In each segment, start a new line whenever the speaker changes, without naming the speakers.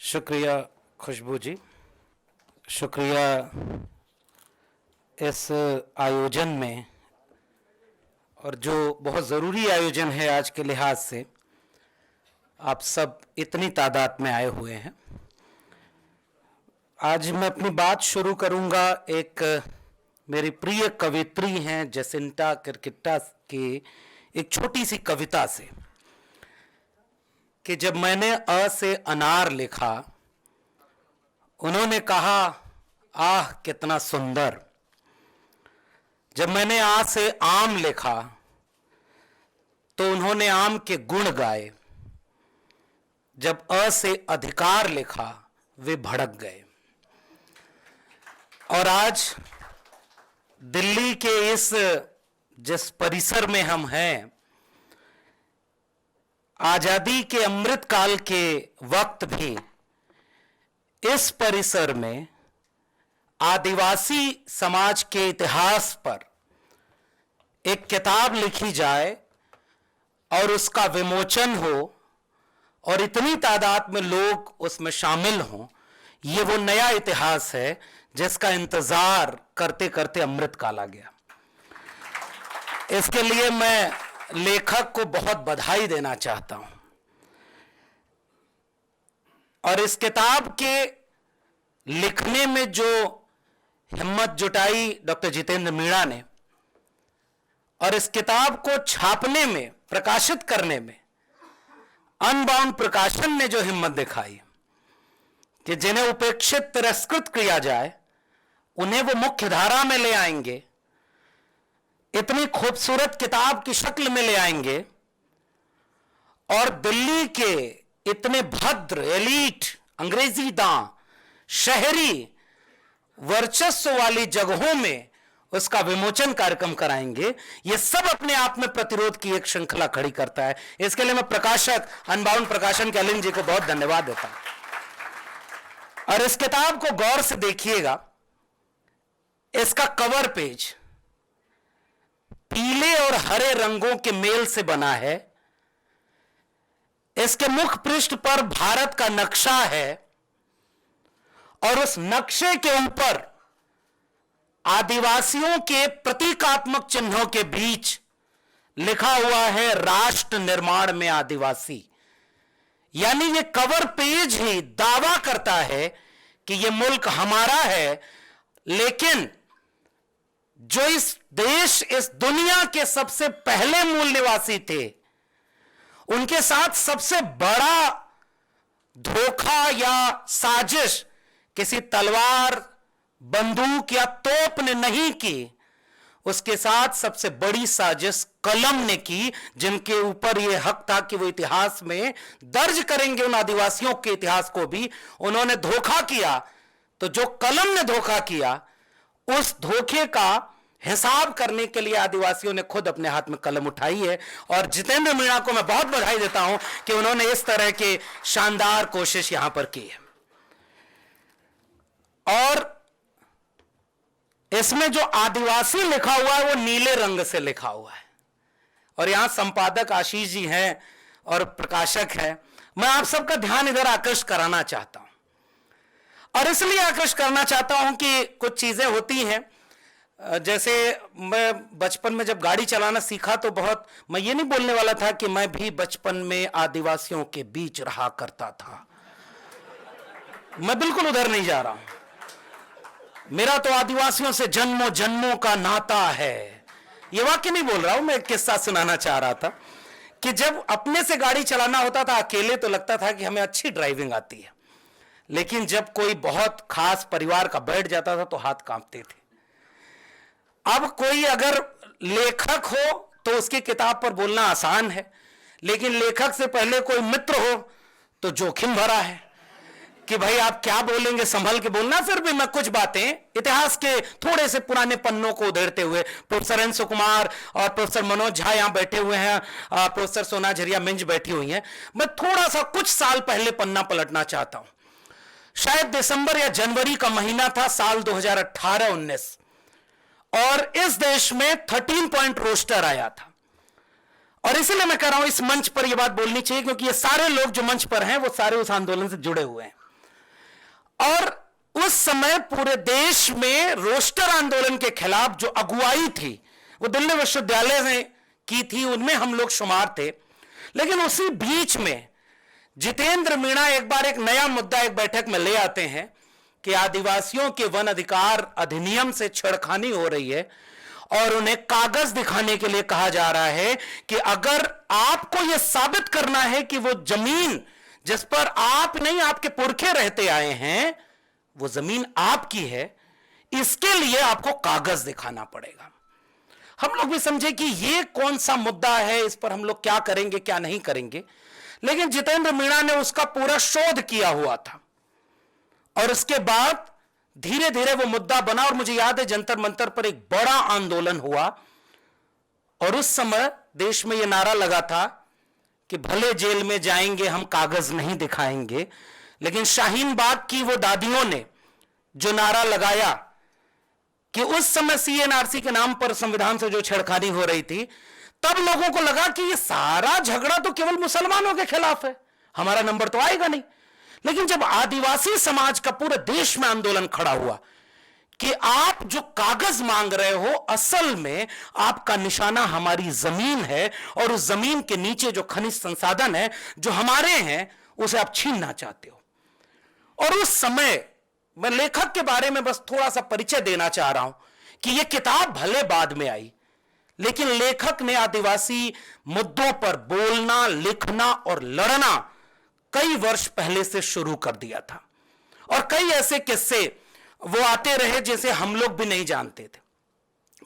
शुक्रिया खुशबू जी, शुक्रिया इस आयोजन में, और जो बहुत ज़रूरी आयोजन है आज के लिहाज से। आप सब इतनी तादाद में आए हुए हैं। आज मैं अपनी बात शुरू करूंगा एक मेरी प्रिय कवित्री हैं जसिंटा किरकिट्टा की एक छोटी सी कविता से, कि जब मैंने अ से अनार लिखा, उन्होंने कहा आह कितना सुंदर। जब मैंने आ से आम लिखा तो उन्होंने आम के गुण गाए। जब अ से अधिकार लिखा वे भड़क गए। और आज दिल्ली के इस जिस परिसर में हम हैं, आजादी के अमृत काल के वक्त भी इस परिसर में आदिवासी समाज के इतिहास पर एक किताब लिखी जाए और उसका विमोचन हो और इतनी तादाद में लोग उसमें शामिल हों, ये वो नया इतिहास है जिसका इंतजार करते करते अमृत काल आ गया। इसके लिए मैं लेखक को बहुत बधाई देना चाहता हूं। और इस किताब के लिखने में जो हिम्मत जुटाई डॉक्टर जितेंद्र मीणा ने, और इस किताब को छापने में, प्रकाशित करने में अनबाउंड प्रकाशन ने जो हिम्मत दिखाई कि जिन्हें उपेक्षित तिरस्कृत किया जाए उन्हें वो मुख्य धारा में ले आएंगे, इतनी खूबसूरत किताब की शक्ल में ले आएंगे, और दिल्ली के इतने भद्र एलीट अंग्रेजी दां शहरी वर्चस्व वाली जगहों में उसका विमोचन कार्यक्रम कराएंगे। यह सब अपने आप में प्रतिरोध की एक श्रृंखला खड़ी करता है। इसके लिए मैं प्रकाशक अनबाउंड प्रकाशन के अलिंग जी को बहुत धन्यवाद देता हूं। और इस किताब को गौर से देखिएगा। इसका कवर पेज पीले और हरे रंगों के मेल से बना है। इसके मुख पृष्ठ पर भारत का नक्शा है और उस नक्शे के ऊपर आदिवासियों के प्रतीकात्मक चिन्हों के बीच लिखा हुआ है राष्ट्र निर्माण में आदिवासी। यानी ये कवर पेज ही दावा करता है कि ये मुल्क हमारा है, लेकिन जो इस देश, इस दुनिया के सबसे पहले मूल निवासी थे, उनके साथ सबसे बड़ा धोखा या साजिश किसी तलवार, बंदूक या तोप ने नहीं की। उसके साथ सबसे बड़ी साजिश कलम ने की, जिनके ऊपर यह हक था कि वो इतिहास में दर्ज करेंगे उन आदिवासियों के इतिहास को भी। उन्होंने धोखा किया, तो जो कलम ने धोखा किया उस धोखे का हिसाब करने के लिए आदिवासियों ने खुद अपने हाथ में कलम उठाई है। और जितेंद्र मीणा को मैं बहुत बधाई देता हूं कि उन्होंने इस तरह की शानदार कोशिश यहां पर की है। और इसमें जो आदिवासी लिखा हुआ है वो नीले रंग से लिखा हुआ है। और यहां संपादक आशीष जी हैं और प्रकाशक हैं। मैं आप सबका ध्यान इधर आकर्षित कराना चाहता हूं, और इसलिए आकर्षित करना चाहता हूं कि कुछ चीजें होती हैं। जैसे मैं बचपन में जब गाड़ी चलाना सीखा तो मैं ये नहीं बोलने वाला था कि मैं भी बचपन में आदिवासियों के बीच रहा करता था। मैं बिल्कुल उधर नहीं जा रहा हूं। मेरा तो आदिवासियों से जन्मों जन्मों का नाता है। ये वाक्य नहीं बोल रहा हूं, मैं एक किस्सा सुनाना चाह रहा था कि जब अपने से गाड़ी चलाना होता था अकेले तो लगता था कि हमें अच्छी ड्राइविंग आती है, लेकिन जब कोई बहुत खास परिवार का बैठ जाता था तो हाथ कांपते थे। अब कोई अगर लेखक हो तो उसकी किताब पर बोलना आसान है, लेकिन लेखक से पहले कोई मित्र हो तो जोखिम भरा है कि भाई आप क्या बोलेंगे, संभल के बोलना। फिर भी मैं कुछ बातें इतिहास के थोड़े से पुराने पन्नों को उधेड़ते हुए, प्रोफेसर अंशु कुमार और प्रोफेसर मनोज झा यहां बैठे हुए हैं, प्रोफेसर सोना झरिया मिंज बैठी हुई हैं, मैं थोड़ा सा कुछ साल पहले पन्ना पलटना चाहता हूं। शायद दिसंबर या जनवरी का महीना था, साल 2018-19, और इस देश में 13 पॉइंट रोस्टर आया था। और इसलिए मैं कह रहा हूं इस मंच पर यह बात बोलनी चाहिए, क्योंकि ये सारे लोग जो मंच पर हैं वो सारे उस आंदोलन से जुड़े हुए हैं। और उस समय पूरे देश में रोस्टर आंदोलन के खिलाफ जो अगुवाई थी वो दिल्ली विश्वविद्यालय ने की थी, उनमें हम लोग शुमार थे। लेकिन उसी बीच में जितेंद्र मीणा एक बार एक नया मुद्दा एक बैठक में ले आते हैं कि आदिवासियों के वन अधिकार अधिनियम से छेड़खानी हो रही है और उन्हें कागज दिखाने के लिए कहा जा रहा है कि अगर आपको यह साबित करना है कि वो जमीन जिस पर आप नहीं आपके पुरखे रहते आए हैं वो जमीन आपकी है, इसके लिए आपको कागज दिखाना पड़ेगा। हम लोग भी समझे कि यह कौन सा मुद्दा है, इस पर हम लोग क्या करेंगे क्या नहीं करेंगे। लेकिन जितेंद्र मीणा ने उसका पूरा शोध किया हुआ था और उसके बाद धीरे धीरे वो मुद्दा बना और मुझे याद है जंतर मंतर पर एक बड़ा आंदोलन हुआ और उस समय देश में यह नारा लगा था कि भले जेल में जाएंगे हम कागज नहीं दिखाएंगे। लेकिन शाहीन बाग की वो दादियों ने जो नारा लगाया कि उस समय सीएनआरसी के नाम पर संविधान से जो छेड़खानी हो रही थी, तब लोगों को लगा कि ये सारा झगड़ा तो केवल मुसलमानों के खिलाफ है, हमारा नंबर तो आएगा नहीं। लेकिन जब आदिवासी समाज का पूरे देश में आंदोलन खड़ा हुआ कि आप जो कागज मांग रहे हो असल में आपका निशाना हमारी जमीन है और उस जमीन के नीचे जो खनिज संसाधन है जो हमारे हैं उसे आप छीनना चाहते हो। और उस समय मैं लेखक के बारे में बस थोड़ा सा परिचय देना चाह रहा हूं कि यह किताब भले बाद में आई, लेकिन लेखक ने आदिवासी मुद्दों पर बोलना, लिखना और लड़ना कई वर्ष पहले से शुरू कर दिया था और कई ऐसे किस्से वो आते रहे जैसे हम लोग भी नहीं जानते थे।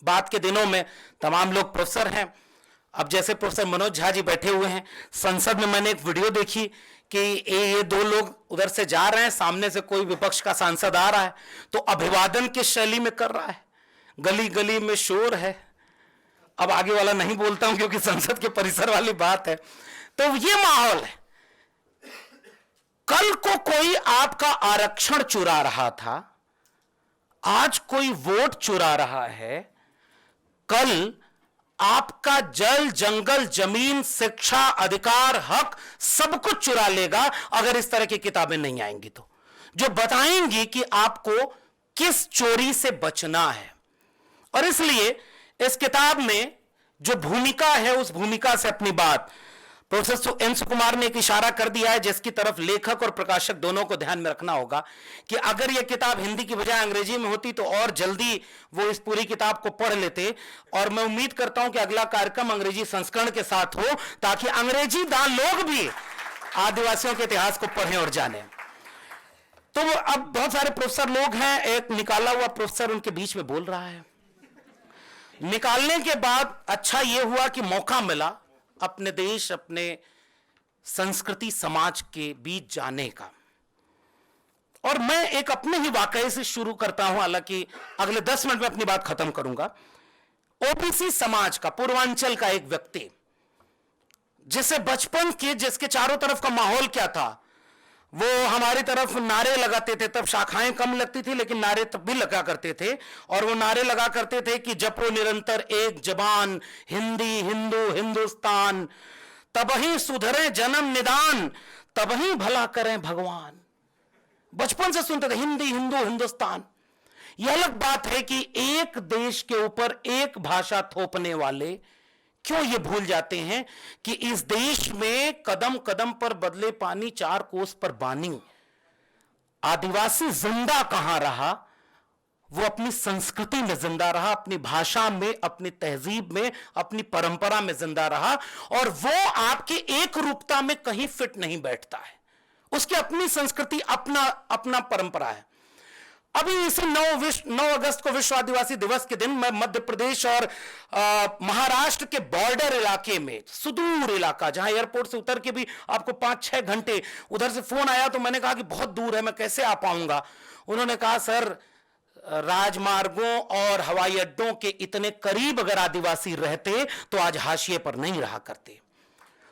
बाद के दिनों में तमाम लोग प्रोफेसर हैं। अब जैसे प्रोफेसर मनोज झा जी बैठे हुए हैं, संसद में मैंने एक वीडियो देखी कि ये दो लोग उधर से जा रहे हैं, सामने से कोई विपक्ष का सांसद आ रहा है तो अभिवादन की शैली में कर रहा है, गली गली में शोर है। अब आगे वाला नहीं बोलता हूं क्योंकि संसद के परिसर वाली बात है। तो ये माहौल है। कल को कोई आपका आरक्षण चुरा रहा था, आज कोई वोट चुरा रहा है, कल आपका जल, जंगल, जमीन, शिक्षा, अधिकार, हक सब कुछ चुरा लेगा अगर इस तरह की किताबें नहीं आएंगी तो, जो बताएंगी कि आपको किस चोरी से बचना है। और इसलिए इस किताब में जो भूमिका है उस भूमिका से अपनी बात प्रोफेसर एन सुकुमार ने एक इशारा कर दिया है जिसकी तरफ लेखक और प्रकाशक दोनों को ध्यान में रखना होगा कि अगर यह किताब हिंदी की बजाय अंग्रेजी में होती तो और जल्दी वो इस पूरी किताब को पढ़ लेते। और मैं उम्मीद करता हूं कि अगला कार्यक्रम अंग्रेजी संस्करण के साथ हो ताकि अंग्रेजी दान लोग भी आदिवासियों के इतिहास को पढ़ें और जानें। तो अब बहुत सारे प्रोफेसर लोग हैं, एक निकाला हुआ प्रोफेसर उनके बीच में बोल रहा है। निकालने के बाद अच्छा यह हुआ कि मौका मिला अपने देश, अपने संस्कृति, समाज के बीच जाने का। और मैं एक अपने ही वाकये से शुरू करता हूं, हालांकि अगले 10 मिनट में अपनी बात खत्म करूंगा। ओबीसी समाज का, पूर्वांचल का एक व्यक्ति जिसे बचपन के, जिसके चारों तरफ का माहौल क्या था, वो हमारी तरफ नारे लगाते थे, तब शाखाएं कम लगती थी लेकिन नारे तब भी लगा करते थे। और वो नारे लगा करते थे कि जपो निरंतर एक जबान, हिंदी हिंदू हिंदुस्तान, तबही सुधरे जन्म निदान, तबही भला करें भगवान। बचपन से सुनते थे हिंदी हिंदू हिंदुस्तान। यह अलग बात है कि एक देश के ऊपर एक भाषा थोपने वाले क्यों ये भूल जाते हैं कि इस देश में कदम कदम पर बदले पानी, चार कोस पर बानी। आदिवासी जिंदा कहां रहा? वो अपनी संस्कृति में जिंदा रहा, अपनी भाषा में, अपनी तहजीब में, अपनी परंपरा में जिंदा रहा। और वो आपकी एक रूपता में कहीं फिट नहीं बैठता है। उसकी अपनी संस्कृति, अपना अपना परंपरा है। अभी इसी 9 अगस्त को विश्व आदिवासी दिवस के दिन मैं मध्य प्रदेश और महाराष्ट्र के बॉर्डर इलाके में, सुदूर इलाका जहां एयरपोर्ट से उतर के भी आपको 5-6 घंटे, उधर से फोन आया तो मैंने कहा कि बहुत दूर है, मैं कैसे आ पाऊंगा। उन्होंने कहा सर, राजमार्गों और हवाई अड्डों के इतने करीब अगर आदिवासी रहते तो आज हाशिए पर नहीं रहा करते।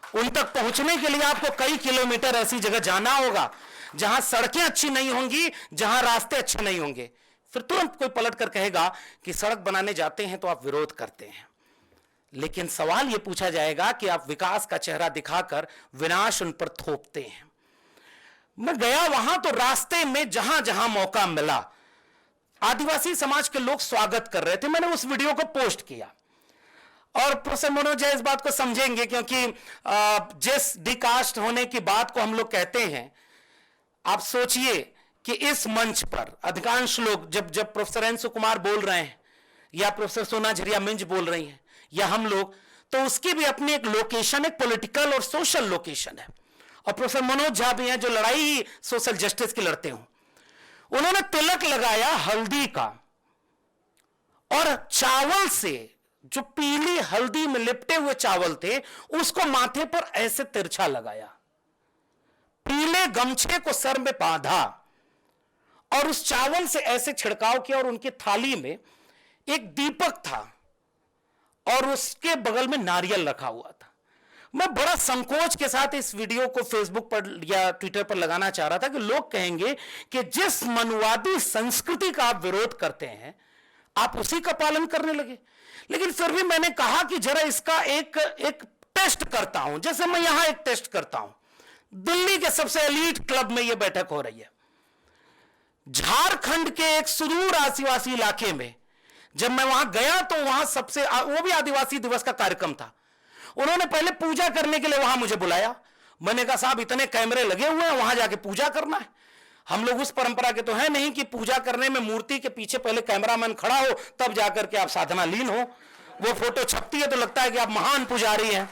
उन तक पहुंचने के लिए आपको कई किलोमीटर ऐसी जगह जाना होगा जहां सड़कें अच्छी नहीं होंगी, जहां रास्ते अच्छे नहीं होंगे। फिर तुरंत कोई पलट कर कहेगा कि सड़क बनाने जाते हैं तो आप विरोध करते हैं। लेकिन सवाल यह पूछा जाएगा कि आप विकास का चेहरा दिखाकर विनाश उन पर थोपते हैं। मैं गया वहां तो रास्ते में जहां जहां मौका मिला आदिवासी समाज के लोग स्वागत कर रहे थे। मैंने उस वीडियो को पोस्ट किया और प्रोफेसर मनोज इस बात को समझेंगे, क्योंकि जिस डिकास्ट होने की बात को हम लोग कहते हैं, आप सोचिए कि इस मंच पर अधिकांश लोग जब प्रोफेसर एन सुकुमार बोल रहे हैं या प्रोफेसर सोना झरिया मिंज बोल रही हैं या हम लोग, तो उसकी भी अपनी एक लोकेशन, एक पॉलिटिकल और सोशल लोकेशन है। और प्रोफेसर मनोज झा भी हैं जो लड़ाई सोशल जस्टिस की लड़ते हो। उन्होंने तिलक लगाया हल्दी का और चावल से, जो पीली हल्दी में लिपटे हुए चावल थे, उसको माथे पर ऐसे तिरछा लगाया, पीले गमछे को सर में बांधा और उस चावल से ऐसे छिड़काव किया। और उनकी थाली में एक दीपक था और उसके बगल में नारियल रखा हुआ था। मैं बड़ा संकोच के साथ इस वीडियो को फेसबुक पर या ट्विटर पर लगाना चाह रहा था कि लोग कहेंगे कि जिस मनुवादी संस्कृति का आप विरोध करते हैं आप उसी का पालन करने लगे। लेकिन फिर भी मैंने कहा कि जरा इसका एक टेस्ट करता हूं, जैसे मैं यहां एक टेस्ट करता हूं। दिल्ली के सबसे एलीट क्लब में यह बैठक हो रही है। झारखंड के एक सुदूर आदिवासी इलाके में जब मैं वहां गया तो वहां सबसे, वो भी आदिवासी दिवस का कार्यक्रम था, उन्होंने पहले पूजा करने के लिए वहां मुझे बुलाया। मैंने कहा साहब इतने कैमरे लगे हुए हैं, वहां जाके पूजा करना है? हम लोग उस परंपरा के तो है नहीं कि पूजा करने में मूर्ति के पीछे पहले कैमरामैन खड़ा हो तब जाकर के आप साधना लीन हो। वो फोटो छपती है तो लगता है कि आप महान पुजारी हैं।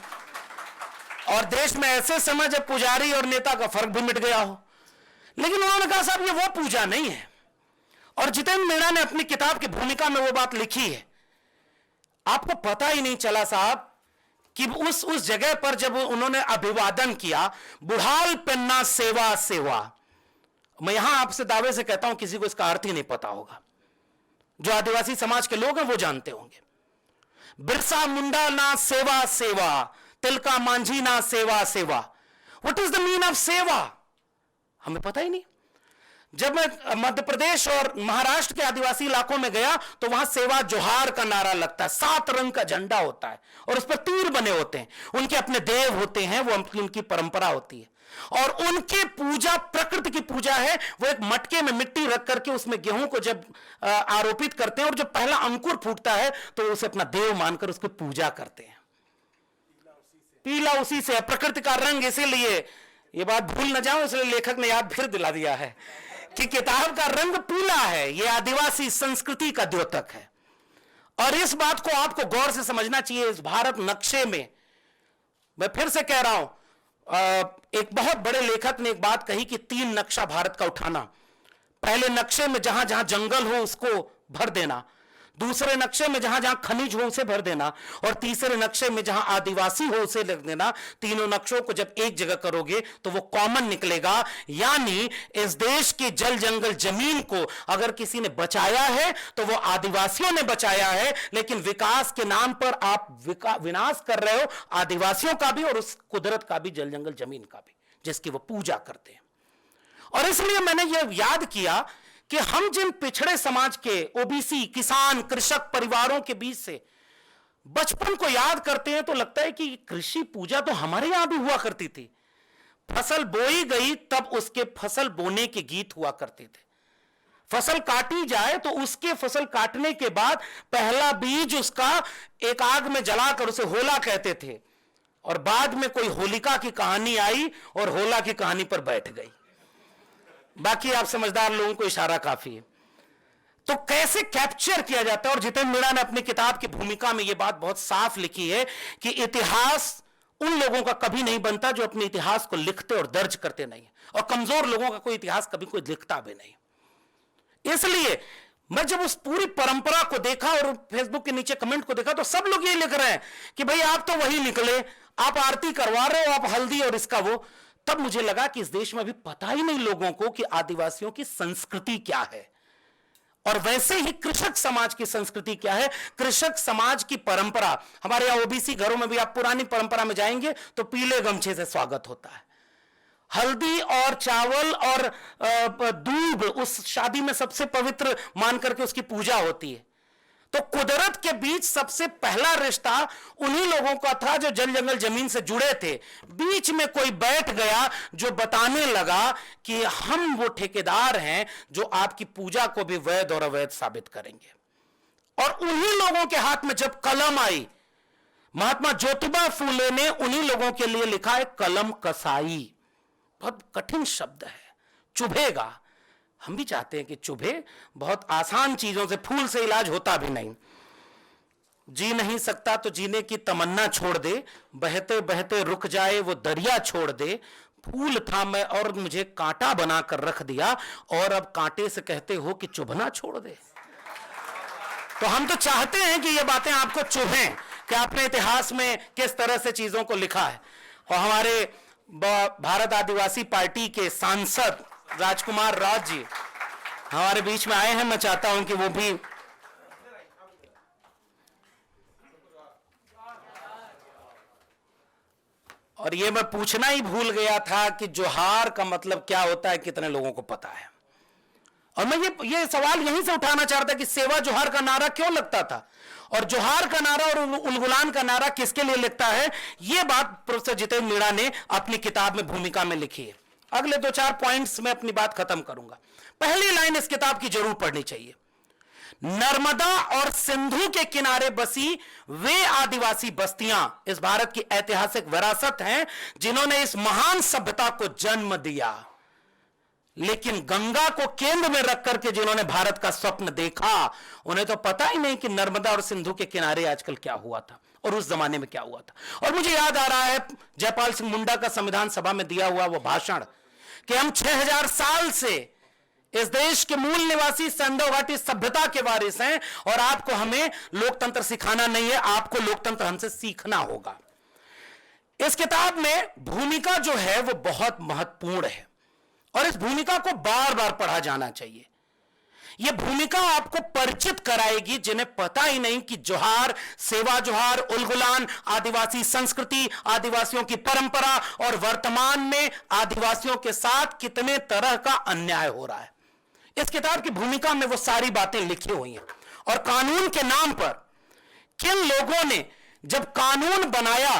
और देश में ऐसे समय जब पुजारी और नेता का फर्क भी मिट गया हो। लेकिन उन्होंने कहा साहब ये वो पूजा नहीं है। और जितेंद्र मीणा ने अपनी किताब की भूमिका में वो बात लिखी है। आपको पता ही नहीं चला साहब कि उस जगह पर जब उन्होंने अभिवादन किया, बुढ़ाल पेन्ना सेवा सेवा, मैं यहां आपसे दावे से कहता हूं किसी को इसका अर्थ ही नहीं पता होगा। जो आदिवासी समाज के लोग हैं वो जानते होंगे। बिरसा मुंडा ना सेवा सेवा, तिलका मांझी ना सेवा सेवा। What is the mean of सेवा? हमें पता ही नहीं। जब मैं मध्य प्रदेश और महाराष्ट्र के आदिवासी इलाकों में गया तो वहां सेवा जोहार का नारा लगता है, 7 रंग का झंडा होता है और उस पर तीर बने होते हैं। उनके अपने देव होते हैं, वो उनकी परंपरा होती है। और उनकी पूजा प्रकृति की पूजा है। वो एक मटके में मिट्टी रख करके उसमें गेहूं को जब आरोपित करते हैं और जब पहला अंकुर फूटता है तो उसे अपना देव मानकर उसकी पूजा करते हैं। पीला उसी से है, प्रकृति का रंग। इसीलिए ये बात भूल न जाऊं, इसलिए लेखक ने याद फिर दिला दिया है कि किताब का रंग पीला है। यह आदिवासी संस्कृति का द्योतक है। और इस बात को आपको गौर से समझना चाहिए। इस भारत नक्शे में, मैं फिर से कह रहा हूं, एक बहुत बड़े लेखक ने एक बात कही कि 3 नक्शा भारत का उठाना। पहले नक्शे में जहां जहां जंगल हो उसको भर देना, दूसरे नक्शे में जहां जहां खनिज हो उसे भर देना, और तीसरे नक्शे में जहां आदिवासी हो उसे लिख देना। तीनों नक्शों को जब एक जगह करोगे तो वो कॉमन निकलेगा। यानी इस देश की जल जंगल जमीन को अगर किसी ने बचाया है तो वो आदिवासियों ने बचाया है। लेकिन विकास के नाम पर आप विनाश कर रहे हो आदिवासियों का भी और उस कुदरत का भी, जल जंगल जमीन का भी, जिसकी वो पूजा करते हैं। और इसलिए मैंने यह याद किया कि हम जिन पिछड़े समाज के, ओबीसी, किसान, कृषक परिवारों के बीच से बचपन को याद करते हैं तो लगता है कि कृषि पूजा तो हमारे यहां भी हुआ करती थी। फसल बोई गई तब उसके फसल बोने के गीत हुआ करते थे। फसल काटी जाए तो उसके फसल काटने के बाद पहला बीज उसका एक आग में जलाकर उसे होला कहते थे। और बाद में कोई होलिका की कहानी आई और होला की कहानी पर बैठ गई। बाकी आप समझदार लोगों को इशारा काफी है। तो कैसे कैप्चर किया जाता है? और जितेंद्र मीणा ने अपनी किताब की भूमिका में यह बात बहुत साफ लिखी है कि इतिहास उन लोगों का कभी नहीं बनता जो अपने इतिहास को लिखते और दर्ज करते नहीं, और कमजोर लोगों का कोई इतिहास कभी कोई लिखता भी नहीं। इसलिए मैं जब उस पूरी परंपरा को देखा और फेसबुक के नीचे कमेंट को देखा तो सब लोग ये लिख रहे हैं कि भाई आप तो वही निकले, आप आरती करवा रहे हो, आप हल्दी और इसका वो। तब मुझे लगा कि इस देश में अभी पता ही नहीं लोगों को कि आदिवासियों की संस्कृति क्या है, और वैसे ही कृषक समाज की संस्कृति क्या है। कृषक समाज की परंपरा, हमारे यहां ओबीसी घरों में भी आप पुरानी परंपरा में जाएंगे तो पीले गमछे से स्वागत होता है। हल्दी और चावल और दूध उस शादी में सबसे पवित्र मान करके उसकी पूजा होती है। तो कुदरत के बीच सबसे पहला रिश्ता उन्हीं लोगों का था जो जल जंगल जमीन से जुड़े थे। बीच में कोई बैठ गया जो बताने लगा कि हम वो ठेकेदार हैं जो आपकी पूजा को भी वैध और अवैध साबित करेंगे। और उन्हीं लोगों के हाथ में जब कलम आई, महात्मा ज्योतिबा फूले ने उन्हीं लोगों के लिए लिखा है कलम कसाई। बहुत कठिन शब्द है, चुभेगा। हम भी चाहते हैं कि चुभे। बहुत आसान चीजों से, फूल से इलाज होता भी नहीं। जी नहीं सकता तो जीने की तमन्ना छोड़ दे, बहते बहते रुक जाए वो दरिया छोड़ दे। फूल था मैं और मुझे कांटा बनाकर रख दिया, और अब कांटे से कहते हो कि चुभना छोड़ दे। तो हम तो चाहते हैं कि ये बातें आपको चुभें कि आपने इतिहास में किस तरह से चीजों को लिखा है। और हमारे भारत आदिवासी पार्टी के सांसद राजकुमार राज जी हमारे बीच में आए हैं। मैं चाहता हूं कि वो भी और ये मैं पूछना ही भूल गया था कि जोहार का मतलब क्या होता है, कितने लोगों को पता है। और मैं ये सवाल यहीं से उठाना चाहता कि सेवा जोहार का नारा क्यों लगता था, और जोहार का नारा और उलगुलान का नारा किसके लिए लगता है। यह बात प्रोफेसर जितेंद्र मीणा ने अपनी किताब में भूमिका में लिखी है। अगले 2-4 पॉइंट्स में अपनी बात खत्म करूंगा। पहली लाइन इस किताब की जरूर पढ़नी चाहिए। नर्मदा और सिंधु के किनारे बसी वे आदिवासी बस्तियां इस भारत की ऐतिहासिक विरासत हैं जिन्होंने इस महान सभ्यता को जन्म दिया। लेकिन गंगा को केंद्र में रख करके जिन्होंने भारत का स्वप्न देखा, उन्हें तो पता ही नहीं कि नर्मदा और सिंधु के किनारे आजकल क्या हुआ था और उस जमाने में क्या हुआ था। और मुझे याद आ रहा है जयपाल सिंह मुंडा का संविधान सभा में दिया हुआ वो भाषण कि हम 6000 साल से इस देश के मूल निवासी सिंधु घाटी सभ्यता के वारिस हैं, और आपको हमें लोकतंत्र सिखाना नहीं है, आपको लोकतंत्र हमसे सीखना होगा। इस किताब में भूमिका जो है वो बहुत महत्वपूर्ण है, और इस भूमिका को बार बार पढ़ा जाना चाहिए। यह भूमिका आपको परिचित कराएगी जिन्हें पता ही नहीं कि जोहार, सेवा जोहार, उलगुलान आदिवासी संस्कृति, आदिवासियों की परंपरा और वर्तमान में आदिवासियों के साथ कितने तरह का अन्याय हो रहा है। इस किताब की भूमिका में वो सारी बातें लिखी हुई हैं। और कानून के नाम पर किन लोगों ने जब कानून बनाया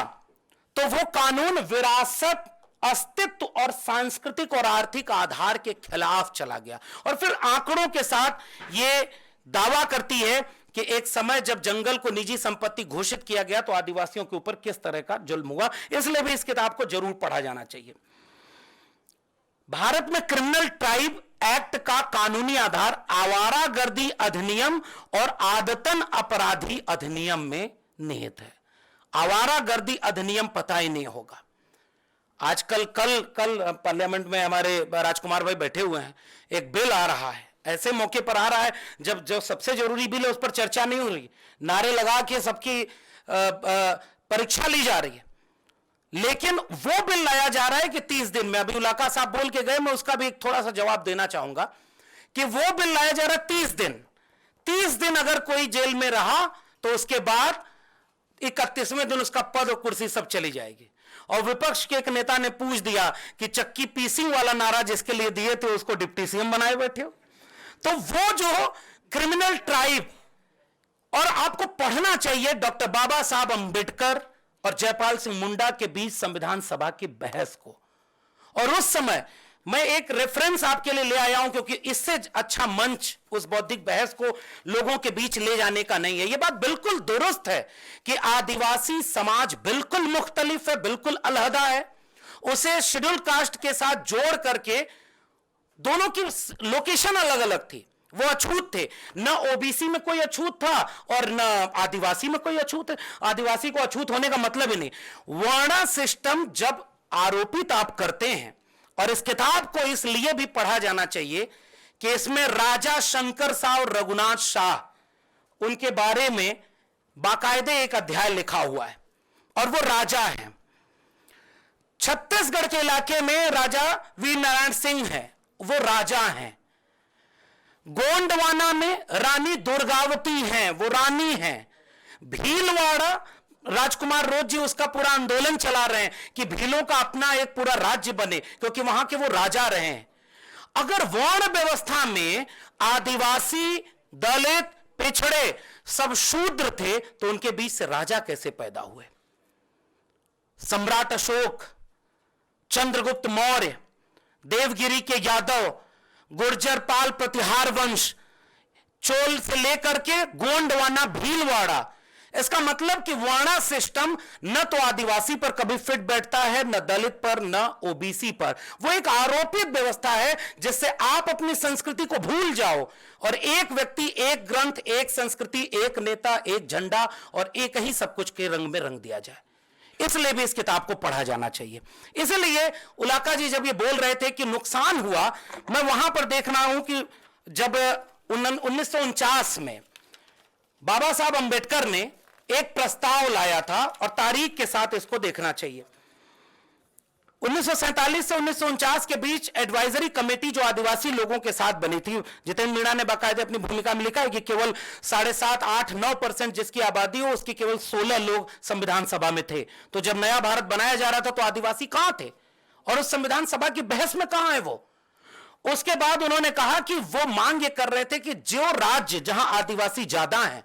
तो वो कानून विरासत, अस्तित्व और सांस्कृतिक और आर्थिक आधार के खिलाफ चला गया। और फिर आंकड़ों के साथ यह दावा करती है कि एक समय जब जंगल को निजी संपत्ति घोषित किया गया तो आदिवासियों के ऊपर किस तरह का जुल्म हुआ। इसलिए भी इस किताब को जरूर पढ़ा जाना चाहिए। भारत में क्रिमिनल ट्राइब एक्ट का कानूनी आधार आवारागर्दी अधिनियम और आदतन अपराधी अधिनियम में निहित है। आवारागर्दी अधिनियम पता ही नहीं होगा। आजकल कल पार्लियामेंट में हमारे राजकुमार भाई बैठे हुए हैं, एक बिल आ रहा है, ऐसे मौके पर आ रहा है जब जो सबसे जरूरी बिल है उस पर चर्चा नहीं हो रही, नारे लगा के सबकी परीक्षा ली जा रही है। लेकिन वो बिल लाया जा रहा है कि 30 दिन में, अभी उलाका साहब बोल के गए, मैं उसका भी एक थोड़ा सा जवाब देना चाहूंगा कि वो बिल लाया जा रहा है 30 दिन अगर कोई जेल में रहा तो उसके बाद 31वें दिन उसका पद और कुर्सी सब चली जाएगी। और विपक्ष के एक नेता ने पूछ दिया कि चक्की पीसिंग वाला नारा जिसके लिए दिए थे उसको डिप्टी सीएम बनाए बैठे हो। तो वो जो क्रिमिनल ट्राइब, और आपको पढ़ना चाहिए डॉक्टर बाबा साहब अंबेडकर और जयपाल सिंह मुंडा के बीच संविधान सभा की बहस को। और उस समय मैं एक रेफरेंस आपके लिए ले आया हूं क्योंकि इससे अच्छा मंच उस बौद्धिक बहस को लोगों के बीच ले जाने का नहीं है। यह बात बिल्कुल दुरुस्त है कि आदिवासी समाज बिल्कुल मुख्तलिफ है, बिल्कुल अलहदा है। उसे शेड्यूल कास्ट के साथ जोड़ करके दोनों की लोकेशन अलग अलग थी, वो अछूत थे। न ओबीसी में कोई अछूत था और न आदिवासी में कोई अछूत है। आदिवासी को अछूत होने का मतलब ही नहीं। वर्ण सिस्टम जब आरोपित आप करते हैं, और इस किताब को इसलिए भी पढ़ा जाना चाहिए कि इसमें राजा शंकर शाह और रघुनाथ शाह, उनके बारे में बाकायदे एक अध्याय लिखा हुआ है, और वो राजा हैं। छत्तीसगढ़ के इलाके में राजा वीर नारायण सिंह है, वो राजा हैं। गोंडवाना में रानी दुर्गावती हैं, वो रानी हैं। भीलवाड़ा राजकुमार रोज जी उसका पूरा आंदोलन चला रहे हैं कि भीलों का अपना एक पूरा राज्य बने, क्योंकि वहां के वो राजा रहे हैं। अगर वर्ण व्यवस्था में आदिवासी, दलित, पिछड़े, सब शूद्र थे, तो उनके बीच से राजा कैसे पैदा हुए? सम्राट अशोक, चंद्रगुप्त मौर्य, देवगिरी के यादव, गुर्जर पाल प्रतिहार वंश, चोल से लेकर के गोंडवाना भीलवाड़ा, इसका मतलब कि वाणा सिस्टम न तो आदिवासी पर कभी फिट बैठता है, न दलित पर, न ओबीसी पर। वो एक आरोपित व्यवस्था है जिससे आप अपनी संस्कृति को भूल जाओ और एक व्यक्ति, एक ग्रंथ, एक संस्कृति, एक नेता, एक झंडा और एक ही सब कुछ के रंग में रंग दिया जाए। इसलिए भी इस किताब को पढ़ा जाना चाहिए। इसलिए उलाका जी जब ये बोल रहे थे कि नुकसान हुआ, मैं वहां पर देख रहा हूं कि जब 1949 में बाबा साहब अंबेडकर ने एक प्रस्ताव लाया था, और तारीख के साथ इसको देखना चाहिए। 1947 से 1949 के बीच एडवाइजरी कमेटी जो आदिवासी लोगों के साथ बनी थी, जितेंद्र मीणा ने बाकायदे अपनी भूमिका में लिखा है कि केवल 7.5, 8, 9% जिसकी आबादी हो उसकी केवल 16 लोग संविधान सभा में थे। तो जब नया भारत बनाया जा रहा था तो आदिवासी कहां थे और उस संविधान सभा की बहस में कहां है वो? उसके बाद उन्होंने कहा कि वो मांग ये कर रहे थे कि जो राज्य जहां आदिवासी ज्यादा हैं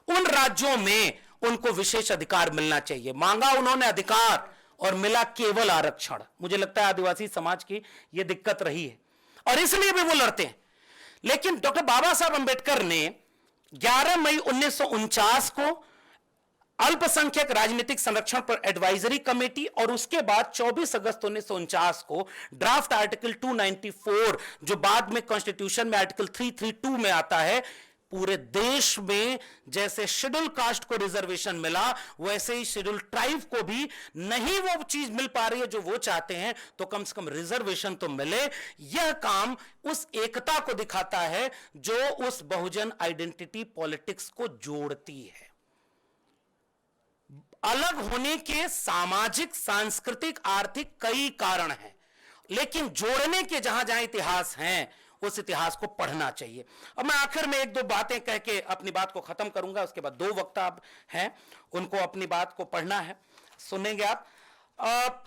उन राज्यों में उनको विशेष अधिकार मिलना चाहिए। मांगा उन्होंने अधिकार और मिला केवल आरक्षण। मुझे लगता है आदिवासी समाज की यह दिक्कत रही है और इसलिए भी वो लड़ते हैं। लेकिन डॉक्टर बाबा साहब अंबेडकर ने 11 मई 1949 को अल्पसंख्यक राजनीतिक संरक्षण पर एडवाइजरी कमेटी और उसके बाद 24 अगस्त 1949 को ड्राफ्ट आर्टिकल 294 जो बाद में कॉन्स्टिट्यूशन में आर्टिकल 332 में आता है, पूरे देश में जैसे शेड्यूल कास्ट को रिजर्वेशन मिला वैसे ही शेड्यूल ट्राइब को भी नहीं वो चीज मिल पा रही है जो वो चाहते हैं, तो कम से कम रिजर्वेशन तो मिले। यह काम उस एकता को दिखाता है जो उस बहुजन आइडेंटिटी पॉलिटिक्स को जोड़ती है। अलग होने के सामाजिक, सांस्कृतिक, आर्थिक कई कारण हैं, लेकिन जोड़ने के जहां जहां इतिहास हैं उस इतिहास को पढ़ना चाहिए। अब मैं आखिर में एक दो बातें कह के अपनी बात को खत्म करूंगा, उसके बाद दो वक्ता हैं उनको अपनी बात को पढ़ना है, सुनेंगे आप।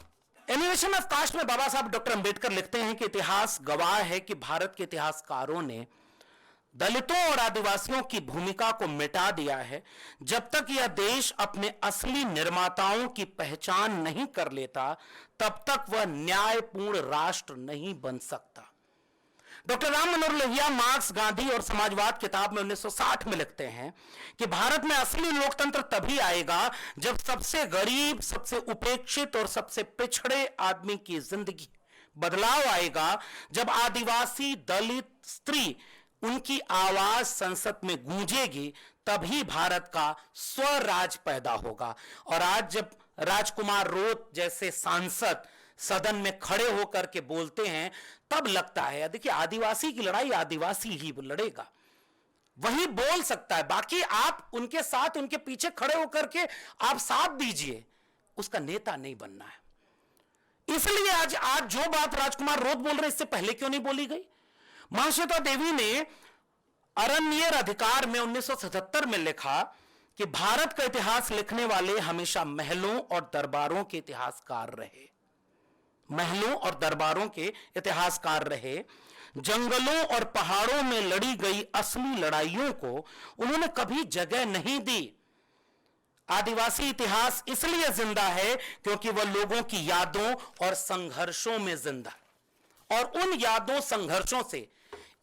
एलिवेशन ऑफ कास्ट में बाबा साहब डॉक्टर अंबेडकर लिखते हैं कि इतिहास गवाह है कि भारत के इतिहासकारों ने दलितों और आदिवासियों की भूमिका को मिटा दिया है। जब तक यह देश अपने असली निर्माताओं की पहचान नहीं कर लेता तब तक वह न्यायपूर्ण राष्ट्र नहीं बन सकता। डॉक्टर राम मनोहर लोहिया मार्क्स, गांधी और समाजवाद किताब में 1960 में लिखते हैं कि भारत में असली लोकतंत्र तभी आएगा जब सबसे गरीब, सबसे उपेक्षित और सबसे पिछड़े आदमी की जिंदगी बदलाव आएगा, जब आदिवासी, दलित, स्त्री, उनकी आवाज संसद में गूंजेगी, तभी भारत का स्वराज पैदा होगा। और आज जब राजकुमार रोत जैसे सांसद सदन में खड़े होकर के बोलते हैं तब लगता है, देखिए आदिवासी की लड़ाई आदिवासी ही लड़ेगा, वही बोल सकता है, बाकी आप उनके साथ, उनके पीछे खड़े होकर के आप साथ दीजिए, उसका नेता नहीं बनना है। इसलिए आज जो बात राजकुमार रोत बोल रहे इससे पहले क्यों नहीं बोली गई? महाश्वेता देवी ने अरण्येर अधिकार में 1977 में लिखा कि भारत का इतिहास लिखने वाले हमेशा महलों और दरबारों के इतिहासकार रहे, महलों और दरबारों के इतिहासकार रहे। जंगलों और पहाड़ों में लड़ी गई असली लड़ाइयों को उन्होंने कभी जगह नहीं दी। आदिवासी इतिहास इसलिए जिंदा है क्योंकि वह लोगों की यादों और संघर्षों में जिंदा, और उन यादों, संघर्षों से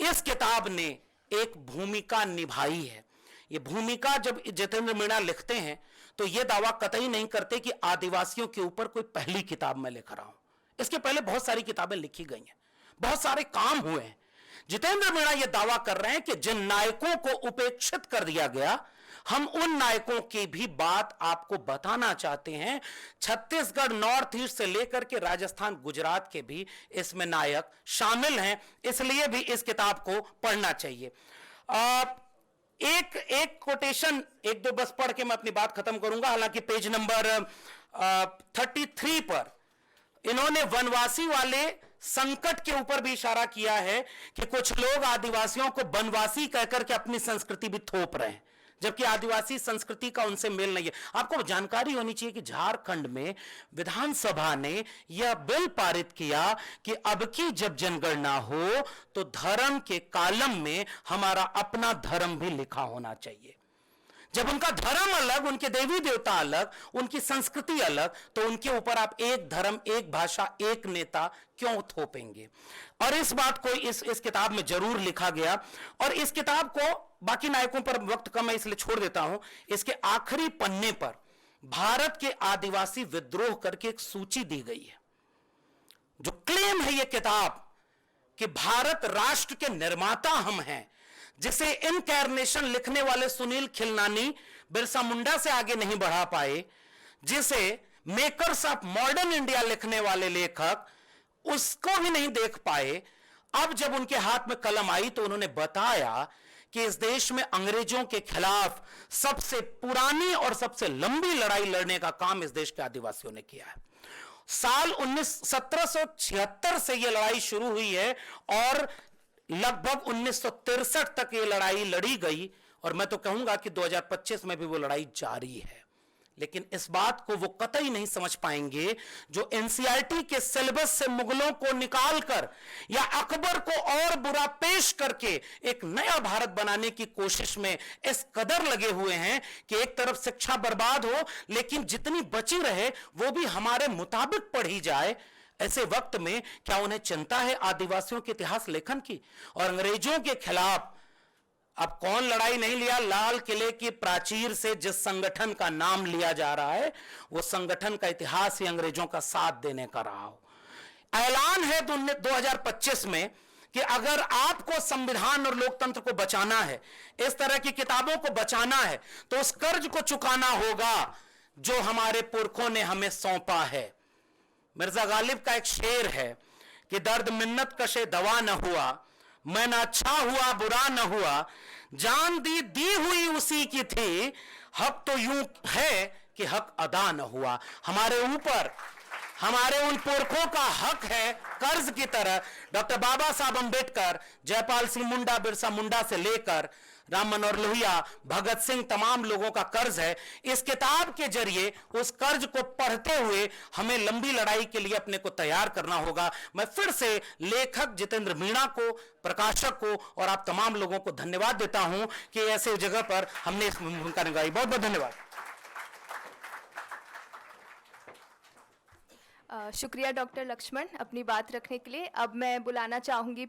इस किताब ने एक भूमिका निभाई है। यह भूमिका जब जितेंद्र मीणा लिखते हैं तो यह दावा कतई नहीं करते कि आदिवासियों के ऊपर कोई पहली किताब मैं लिख रहा हूं। इसके पहले बहुत सारी किताबें लिखी गई हैं, बहुत सारे काम हुए हैं। जितेंद्र मीणा यह दावा कर रहे हैं कि जिन नायकों को उपेक्षित कर दिया गया, हम उन नायकों की भी बात आपको बताना चाहते हैं। छत्तीसगढ़, नॉर्थ ईस्ट से लेकर के राजस्थान, गुजरात के भी इसमें नायक शामिल हैं, इसलिए भी इस किताब को पढ़ना चाहिए। एक कोटेशन, एक दो बस पढ़ के मैं अपनी बात खत्म करूंगा। हालांकि पेज नंबर 33 पर इन्होंने वनवासी वाले संकट के ऊपर भी इशारा किया है कि कुछ लोग आदिवासियों को वनवासी कहकर के अपनी संस्कृति भी थोप रहे हैं। जबकि आदिवासी संस्कृति का उनसे मेल नहीं है। आपको जानकारी होनी चाहिए कि झारखंड में विधानसभा ने यह बिल पारित किया कि अब की जब जनगणना हो तो धर्म के कॉलम में हमारा अपना धर्म भी लिखा होना चाहिए। जब उनका धर्म अलग, उनके देवी देवता अलग, उनकी संस्कृति अलग, तो उनके ऊपर आप एक धर्म, एक भाषा, एक नेता क्यों थोपेंगे? और इस बात को इस किताब में जरूर लिखा गया। और इस किताब को, बाकी नायकों पर वक्त कम है इसलिए छोड़ देता हूं, इसके आखिरी पन्ने पर भारत के आदिवासी विद्रोह करके एक सूची दी गई है। जो क्लेम है यह किताब कि भारत राष्ट्र के निर्माता हम हैं, जिसे इनकैर्नेशन लिखने वाले सुनील खिलनानी बिरसा मुंडा से आगे नहीं बढ़ा पाए, जिसे मेकर्स ऑफ मॉडर्न इंडिया लिखने वाले लेखक उसको भी नहीं देख पाए। अब जब उनके हाथ में कलम आई तो उन्होंने बताया कि इस देश में अंग्रेजों के खिलाफ सबसे पुरानी और सबसे लंबी लड़ाई लड़ने का काम इस देश के आदिवासियों ने किया है। साल 1776 से यह लड़ाई शुरू हुई है और लगभग 1963 तक ये लड़ाई लड़ी गई, और मैं तो कहूंगा कि 2025 में भी वो लड़ाई जारी है। लेकिन इस बात को वो कतई नहीं समझ पाएंगे जो एनसीईआरटी के सिलेबस से मुगलों को निकालकर या अकबर को और बुरा पेश करके एक नया भारत बनाने की कोशिश में इस कदर लगे हुए हैं कि एक तरफ शिक्षा बर्बाद हो लेकिन जितनी बची रहे वो भी हमारे मुताबिक पढ़ी जाए। ऐसे वक्त में क्या उन्हें चिंता है आदिवासियों के इतिहास लेखन की? और अंग्रेजों के खिलाफ अब कौन लड़ाई नहीं लिया? लाल किले की प्राचीर से जिस संगठन का नाम लिया जा रहा है वो संगठन का इतिहास ही अंग्रेजों का साथ देने का रहा हो। ऐलान है 2025 में कि अगर आपको संविधान और लोकतंत्र को बचाना है, इस तरह की किताबों को बचाना है, तो उस कर्ज को चुकाना होगा जो हमारे पुरखों ने हमें सौंपा है। मिर्जा गालिब का एक शेर है कि दर्द मिन्नत कशे दवा न हुआ, मैं ना अच्छा हुआ बुरा न हुआ, जान दी हुई उसी की थी, हक तो यूं है कि हक अदा न हुआ। हमारे ऊपर हमारे उन पुरखों का हक है कर्ज की तरह। डॉक्टर बाबा साहब अंबेडकर, जयपाल सिंह मुंडा, बिरसा मुंडा से लेकर राम मनोहर लोहिया, भगत सिंह, तमाम लोगों का कर्ज है। इस किताब के जरिए उस कर्ज को पढ़ते हुए हमें लंबी लड़ाई के लिए अपने को तैयार करना होगा। मैं फिर से लेखक जितेंद्र मीणा को, प्रकाशक को और आप तमाम लोगों को धन्यवाद देता हूं कि ऐसे जगह पर हमने इस भूमिका निभाई। बहुत बहुत धन्यवाद।
शुक्रिया डॉक्टर लक्ष्मण अपनी बात रखने के लिए। अब मैं बुलाना चाहूंगी